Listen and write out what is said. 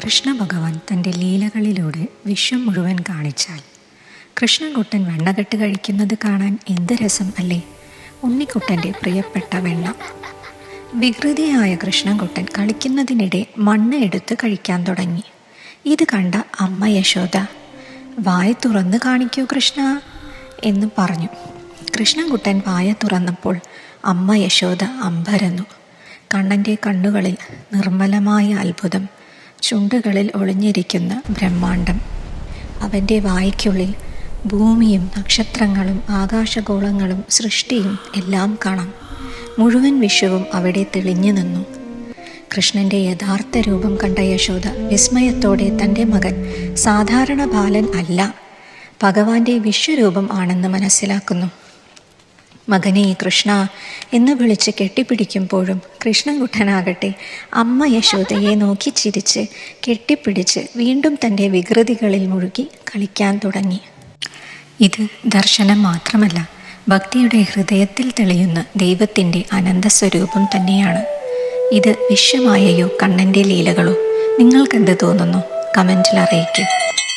കൃഷ്ണ ഭഗവാൻ തൻ്റെ ലീലകളിലൂടെ വിശ്വം മുഴുവൻ കാണിച്ചാൽ കൃഷ്ണൻകുട്ടൻ വെണ്ണകെട്ട് കഴിക്കുന്നത് കാണാൻ എന്ത് രസം അല്ലേ. ഉണ്ണിക്കുട്ടൻ്റെ പ്രിയപ്പെട്ട വെണ്ണ. വികൃതിയായ കൃഷ്ണൻകുട്ടൻ കളിക്കുന്നതിനിടെ മണ്ണ് എടുത്ത് കഴിക്കാൻ തുടങ്ങി. ഇത് കണ്ട അമ്മ യശോദ, വായ തുറന്ന് കാണിക്കൂ കൃഷ്ണ എന്ന് പറഞ്ഞു. കൃഷ്ണൻകുട്ടൻ വായ തുറന്നപ്പോൾ അമ്മ യശോദ അമ്പരന്നു. കണ്ണൻ്റെ കണ്ണുകളിൽ നിർമ്മലമായ അത്ഭുതം, ചുണ്ടുകളിൽ ഒളിഞ്ഞിരിക്കുന്ന ബ്രഹ്മാണ്ടം. അവൻ്റെ വായ്ക്കുള്ളിൽ ഭൂമിയും നക്ഷത്രങ്ങളും ആകാശഗോളങ്ങളും സൃഷ്ടിയും എല്ലാം കാണാം. മുഴുവൻ വിശ്വവും അവിടെ തെളിഞ്ഞു നിന്നു. കൃഷ്ണൻ്റെ യഥാർത്ഥ രൂപം കണ്ട യശോദ വിസ്മയത്തോടെ തൻ്റെ മകൻ സാധാരണ ബാലൻ അല്ല, ഭഗവാന്റെ വിശ്വരൂപം ആണെന്ന് മനസ്സിലാക്കുന്നു. മകനെ കൃഷ്ണ എന്ന് വിളിച്ച് കെട്ടിപ്പിടിക്കുമ്പോഴും കൃഷ്ണൻകുട്ടനാകട്ടെ അമ്മ യശോദയെ നോക്കി ചിരിച്ച് കെട്ടിപ്പിടിച്ച് വീണ്ടും തൻ്റെ വികൃതികളിൽ മുഴുകി കളിക്കാൻ തുടങ്ങി. ഇത് ദർശനം മാത്രമല്ല, ഭക്തിയുടെ ഹൃദയത്തിൽ തെളിയുന്ന ദൈവത്തിൻ്റെ അനന്തസ്വരൂപം തന്നെയാണ്. ഇത് വിശ്വമായയോ കണ്ണൻ്റെ ലീലകളോ? നിങ്ങൾക്കെന്ത് തോന്നുന്നു? കമൻറ്റിൽ അറിയിക്കൂ.